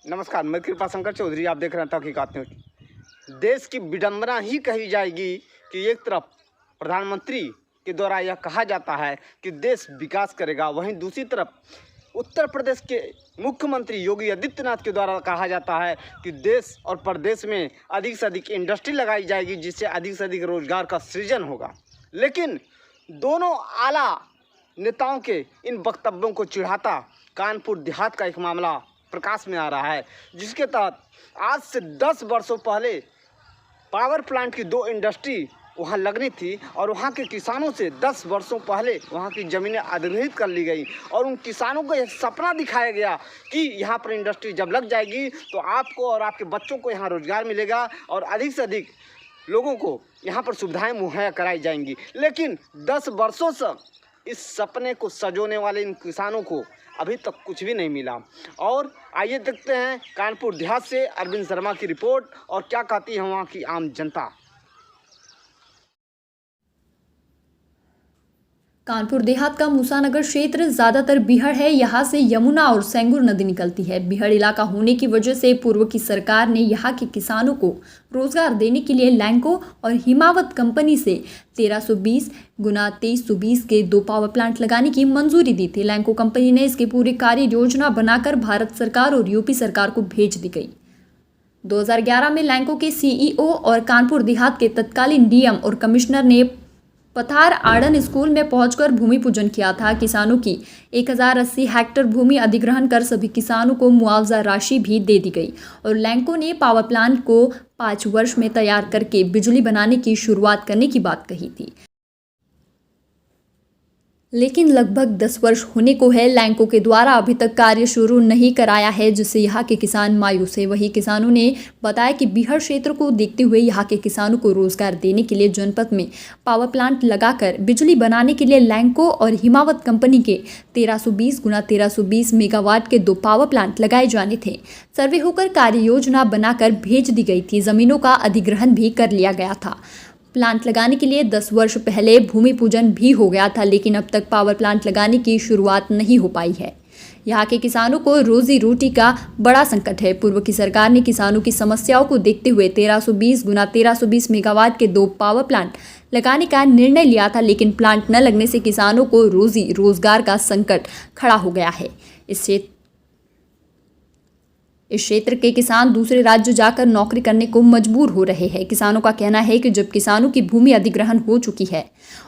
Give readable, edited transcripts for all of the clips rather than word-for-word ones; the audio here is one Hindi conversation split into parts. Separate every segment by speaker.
Speaker 1: नमस्कार, मैं कृपा शंकर चौधरी। आप देख रहे हैं तहकीकात न्यूज। देश की विडंबना ही कही जाएगी कि एक तरफ प्रधानमंत्री के द्वारा यह कहा जाता है कि देश विकास करेगा, वहीं दूसरी तरफ उत्तर प्रदेश के मुख्यमंत्री योगी आदित्यनाथ के द्वारा कहा जाता है कि देश और प्रदेश में अधिक से अधिक इंडस्ट्री लगाई जाएगी, जिससे अधिक से अधिक रोजगार का सृजन होगा। लेकिन दोनों आला नेताओं के इन वक्तव्यों को चिढ़ाता कानपुर देहात का एक मामला प्रकाश में आ रहा है, जिसके तहत आज से 10 वर्षों पहले पावर प्लांट की 2 इंडस्ट्री वहां लगनी थी और वहां के किसानों से 10 वर्षों पहले वहां की ज़मीनें अधिग्रहित कर ली गई और उन किसानों को यह सपना दिखाया गया कि यहां पर इंडस्ट्री जब लग जाएगी तो आपको और आपके बच्चों को यहां रोजगार मिलेगा और अधिक से अधिक लोगों को यहाँ पर सुविधाएं मुहैया कराई जाएंगी। लेकिन 10 वर्षों से इस सपने को सजोने वाले इन किसानों को अभी तक कुछ भी नहीं मिला। और आइए देखते हैं कानपुर देहात से अरविंद शर्मा की रिपोर्ट और क्या कहती है वहाँ की आम जनता।
Speaker 2: कानपुर देहात का मूसानगर क्षेत्र ज़्यादातर बीहड़ है। यहाँ से यमुना और सेंगुर नदी निकलती है। बीहड़ इलाका होने की वजह से पूर्व की सरकार ने यहाँ के किसानों को रोजगार देने के लिए लैंको और हिमावत कंपनी से 1320 गुना 2320 के 2 पावर प्लांट लगाने की मंजूरी दी थी। लैंको कंपनी ने इसकी पूरी कार्य योजना बनाकर भारत सरकार और यूपी सरकार को भेज दी गई। 2011 में लैंको के CEO और कानपुर देहात के तत्कालीन DM और कमिश्नर ने पथार आड़न स्कूल में पहुंचकर भूमि पूजन किया था। किसानों की 1080 हेक्टेयर भूमि अधिग्रहण कर सभी किसानों को मुआवजा राशि भी दे दी गई और लैंको ने पावर प्लांट को 5 वर्ष में तैयार करके बिजली बनाने की शुरुआत करने की बात कही थी। लेकिन लगभग 10 वर्ष होने को है, लैंको के द्वारा अभी तक कार्य शुरू नहीं कराया है, जिससे यहाँ के किसान मायूस है। वही किसानों ने बताया कि बीहड़ क्षेत्र को देखते हुए यहाँ के किसानों को रोजगार देने के लिए जनपद में पावर प्लांट लगाकर बिजली बनाने के लिए लैंको और हिमावत कंपनी के 1320 गुना 1320 मेगावाट के 2 पावर प्लांट लगाए जाने थे। सर्वे होकर कार्य योजना बनाकर भेज दी गई थी। जमीनों का अधिग्रहण भी कर लिया गया था। प्लांट लगाने के लिए 10 वर्ष पहले भूमि पूजन भी हो गया था, लेकिन अब तक पावर प्लांट लगाने की शुरुआत नहीं हो पाई है। यहाँ के किसानों को रोजी रोटी का बड़ा संकट है। पूर्व की सरकार ने किसानों की समस्याओं को देखते हुए 1320 गुना 1320 मेगावाट के 2 पावर प्लांट लगाने का निर्णय लिया था, लेकिन प्लांट न लगने से किसानों को रोजी रोजगार का संकट खड़ा हो गया है। इस क्षेत्र के किसान दूसरे राज्य जाकर नौकरी करने को मजबूर हो रहे हैं। किसानों का कहना है कि जब किसानों की भूमि अधिग्रहण हो चुकी है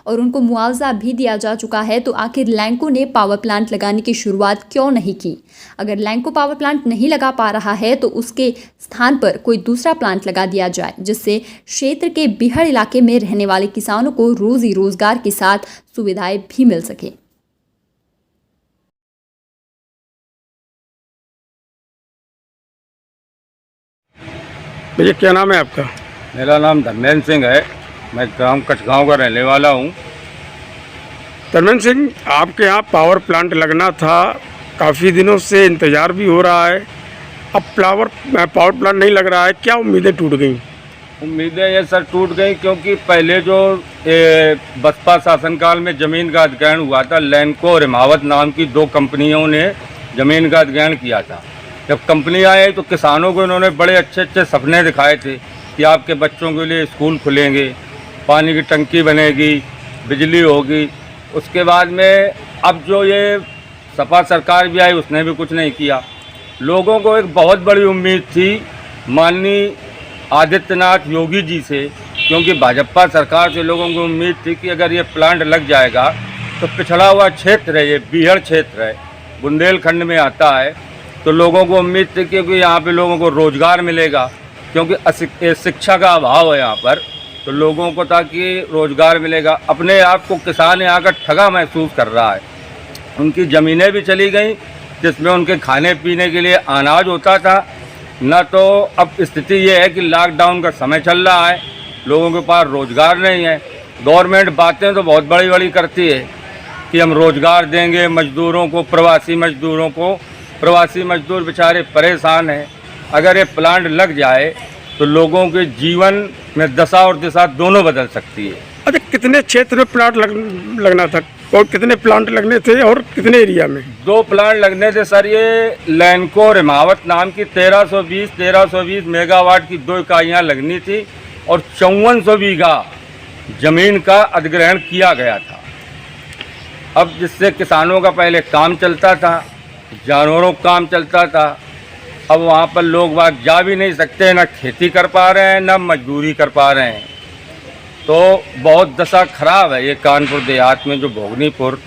Speaker 2: और उनको मुआवजा भी दिया जा चुका है, तो आखिर लैंको ने पावर प्लांट लगाने की शुरुआत क्यों नहीं की। अगर लैंको पावर प्लांट नहीं लगा पा रहा है तो उसके स्थान पर कोई दूसरा प्लांट लगा दिया जाए, जिससे क्षेत्र के बीहड़ इलाके में रहने वाले किसानों को रोजी रोजगार के साथ सुविधाएं भी मिल सके।
Speaker 3: भैया क्या नाम है आपका?
Speaker 4: मेरा नाम धर्मेंद्र सिंह है। मैं ग्राम कचगांव का रहने वाला हूँ।
Speaker 3: धर्मेंद्र सिंह, आपके यहाँ पावर प्लांट लगना था, काफ़ी दिनों से इंतज़ार भी हो रहा है। अब पावर प्लांट नहीं लग रहा है, क्या उम्मीदें टूट गई?
Speaker 4: उम्मीदें ये सर टूट गई क्योंकि पहले जो बसपा शासनकाल में ज़मीन का अधिग्रहण हुआ था, लैंको और हिमावत नाम की 2 कंपनियों ने ज़मीन का अधिग्रहण किया था। जब कंपनी आई तो किसानों को इन्होंने बड़े अच्छे अच्छे सपने दिखाए थे कि आपके बच्चों के लिए स्कूल खुलेंगे, पानी की टंकी बनेगी, बिजली होगी। उसके बाद में अब जो ये सपा सरकार भी आई, उसने भी कुछ नहीं किया। लोगों को एक बहुत बड़ी उम्मीद थी माननीय आदित्यनाथ योगी जी से, क्योंकि भाजपा सरकार से लोगों को उम्मीद थी कि अगर ये प्लांट लग जाएगा तो पिछड़ा हुआ क्षेत्र है, ये बीहड़ क्षेत्र है, बुंदेलखंड में आता है, तो लोगों को उम्मीद थी कि यहाँ पे लोगों को रोज़गार मिलेगा, क्योंकि शिक्षा का अभाव है यहाँ पर, तो लोगों को ताकि रोज़गार मिलेगा। अपने आप को किसान यहाँ का ठगा महसूस कर रहा है। उनकी ज़मीनें भी चली गई जिसमें उनके खाने पीने के लिए अनाज होता था न। तो अब स्थिति ये है कि लॉकडाउन का समय चल रहा है, लोगों के पास रोज़गार नहीं है। गवर्नमेंट बातें तो बहुत बड़ी बड़ी करती है कि हम रोज़गार देंगे मज़दूरों को, प्रवासी मजदूर बेचारे परेशान हैं। अगर ये प्लांट लग जाए तो लोगों के जीवन में दशा और दिशा दोनों बदल सकती है।
Speaker 3: अच्छा, कितने क्षेत्र में प्लांट लगना था? और कितने प्लांट लगने थे और कितने एरिया में?
Speaker 4: 2 प्लांट लगने थे सर। ये लैंको और हिमावत नाम की 1320 मेगावाट की 2 इकाइयाँ लगनी थी और 5400 बीघा जमीन का अधिग्रहण किया गया था। अब जिससे किसानों का पहले काम चलता था, जानवरों का काम चलता था, अब वहाँ पर लोग बाग जा भी नहीं सकते, ना खेती कर पा रहे हैं ना मजदूरी कर पा रहे हैं। तो बहुत दशा खराब है। ये कानपुर देहात में जो भोगनीपुर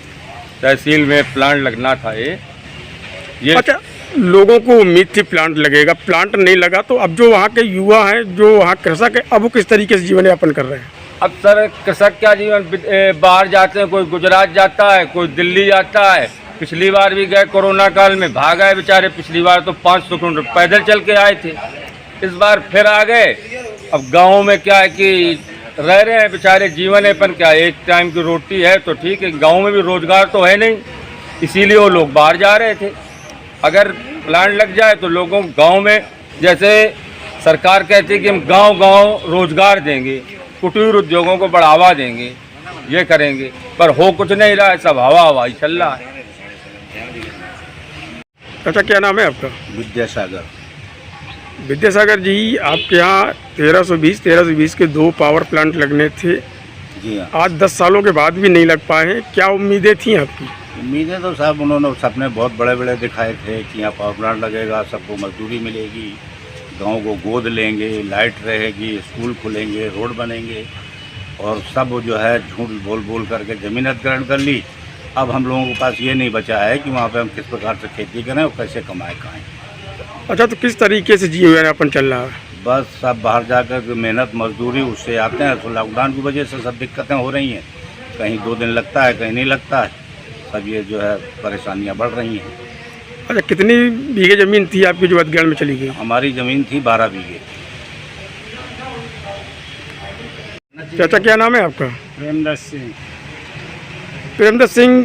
Speaker 4: तहसील में प्लांट लगना था ये
Speaker 3: अच्छा, लोगों को उम्मीद थी प्लांट लगेगा, प्लांट नहीं लगा, तो अब जो वहाँ के युवा हैं, जो वहाँ कृषक है, अब वो किस तरीके से जीवन यापन कर रहे हैं?
Speaker 4: अब सर कृषक क्या जीवन, बाहर जाते हैं, कोई गुजरात जाता है, कोई दिल्ली जाता है। पिछली बार भी गए कोरोना काल में, भाग आए बेचारे। पिछली बार तो 500 किलोमीटर पैदल चल के आए थे, इस बार फिर आ गए। अब गाँव में क्या है कि रह रहे हैं बेचारे, जीवन यापन क्या, एक टाइम की रोटी है तो ठीक है, गांव में भी रोजगार तो है नहीं, इसीलिए वो लोग बाहर जा रहे थे। अगर प्लांट लग जाए तो लोगों गांव में, जैसे सरकार कहती है कि हम गांव-गांव रोजगार देंगे, कुटीर उद्योगों को बढ़ावा देंगे, ये करेंगे, पर हो कुछ नहीं रहा है, सब हवा ही चल रहा है।
Speaker 3: अच्छा, क्या नाम है आपका?
Speaker 5: विद्यासागर।
Speaker 3: विद्यासागर जी, आपके यहाँ 1320 के 2 पावर प्लांट लगने थे।
Speaker 5: जी हाँ।
Speaker 3: आज 10 सालों के बाद भी नहीं लग पाए हैं, क्या उम्मीदें थी आपकी?
Speaker 5: उम्मीदें तो साहब उन्होंने सपने बहुत बड़े बड़े दिखाए थे कि यहाँ पावर प्लांट लगेगा, सबको मजदूरी मिलेगी, गांव को गोद लेंगे, लाइट रहेगी, स्कूल खुलेंगे, रोड बनेंगे, और सब जो है झूठ बोल बोल करके ज़मीन अधिग्रहण कर ली। अब हम लोगों के पास ये नहीं बचा है कि वहाँ पे हम किस प्रकार से खेती करें और कैसे कमाएँ खाएँ।
Speaker 3: अच्छा, तो किस तरीके से जीवन यापन चल रहा है?
Speaker 5: बस सब बाहर जाकर के मेहनत मजदूरी उससे आते हैं, तो लॉकडाउन की वजह से सब दिक्कतें हो रही हैं। कहीं 2 दिन लगता है, कहीं नहीं लगता है, सब ये जो है परेशानियां बढ़ रही हैं।
Speaker 3: अच्छा, कितनी बीघे ज़मीन थी आपकी जो अधिग्रहण में चली गई?
Speaker 5: हमारी ज़मीन थी 12 बीघे।
Speaker 3: चाचा, क्या नाम है आपका?
Speaker 6: प्रेमदत्त सिंह।
Speaker 3: प्रेमदत्त सिंह,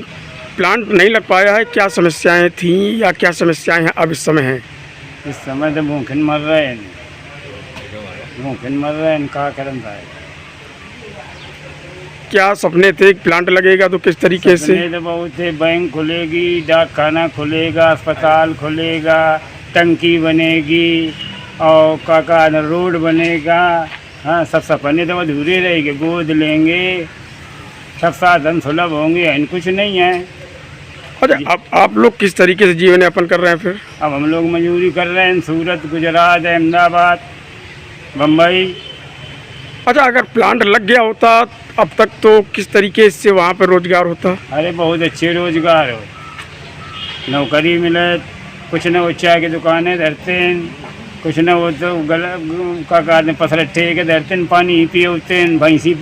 Speaker 3: प्लांट नहीं लग पाया है, क्या समस्याएं थी या क्या समस्याएं हैं अब इस समय हैं?
Speaker 6: इस समय तो भूखन मर रहे हैं, भूखन मर रहे हैं, का करम भाई।
Speaker 3: क्या सपने थे, प्लांट लगेगा तो किस तरीके से?
Speaker 6: सपने तो बहुत थे, बैंक खुलेगी, डाक खाना खुलेगा, अस्पताल खुलेगा, टंकी बनेगी और काका रोड बनेगा। हाँ, सब सपने तो अधूरे रहेंगे, गोद लेंगे, सब साधन सुलभ होंगे, इन कुछ नहीं है।
Speaker 3: अच्छा, आप लोग किस तरीके से जीवन यापन कर रहे हैं फिर?
Speaker 6: अब हम लोग मजदूरी कर रहे हैं, सूरत, गुजरात, अहमदाबाद, बम्बई।
Speaker 3: अच्छा, अगर प्लांट लग गया होता अब तक तो किस तरीके से वहाँ पर रोजगार होता?
Speaker 6: अरे बहुत अच्छे रोजगार हो, नौकरी मिले, कुछ न वो चाय की दुकानें धरते हैं, कुछ न वो तो का पसर ठेके धरते हैं, पानी पिए होते हैं, भैंसी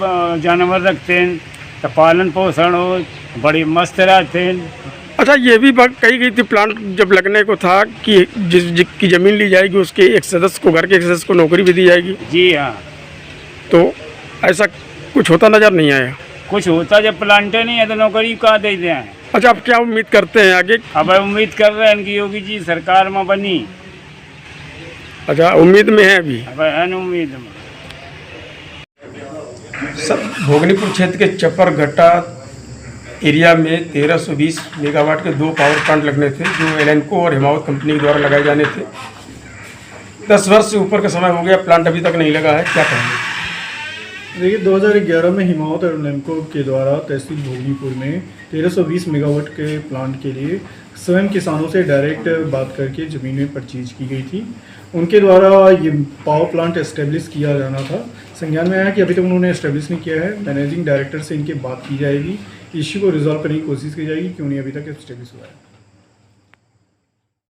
Speaker 6: जानवर रखते हैं, तो पालन पोषण हो, बड़ी मस्त रहते हैं।
Speaker 3: अच्छा, ये भी बात कही गई थी प्लांट जब लगने को था कि जिसकी ज़मीन ली जाएगी उसके एक सदस्य को, घर के एक सदस्य को नौकरी भी दी जाएगी।
Speaker 6: जी हाँ।
Speaker 3: तो ऐसा कुछ होता नज़र नहीं आया?
Speaker 6: कुछ होता जब प्लांटें नहीं है तो नौकरी कहाँ दे दें।
Speaker 3: अच्छा, आप क्या उम्मीद करते हैं आगे?
Speaker 6: अब उम्मीद कर रहे हैं कि योगी जी सरकार में बनी।
Speaker 3: अच्छा, उम्मीद में है अभी?
Speaker 6: अब उम्मीद में।
Speaker 3: सर, भोगनीपुर क्षेत्र के चपरघट्टा एरिया में 1320 मेगावाट के 2 पावर प्लांट लगने थे, जो एलेंको और हिमावत कंपनी के द्वारा लगाए जाने थे। 10 वर्ष से ऊपर का समय हो गया, प्लांट अभी तक नहीं लगा है, क्या कहेंगे?
Speaker 7: देखिए, 2011 में हिमावत और एलेंको के द्वारा तहसील भोगनीपुर में 1320 मेगावाट के प्लांट के लिए स्वयं किसानों से डायरेक्ट बात करके ज़मीनें परचेज की गई थी। उनके द्वारा ये पावर प्लांट एस्टेब्लिश किया जाना था। संज्ञान में आया कि अभी तक उन्होंने एस्टेब्लिश नहीं किया है। मैनेजिंग डायरेक्टर से इनकी बात की जाएगी, इश्यू को रिजॉल्व करने की कोशिश की जाएगी, क्यों नहीं अभी तक एस्टेब्लिश हुआ है।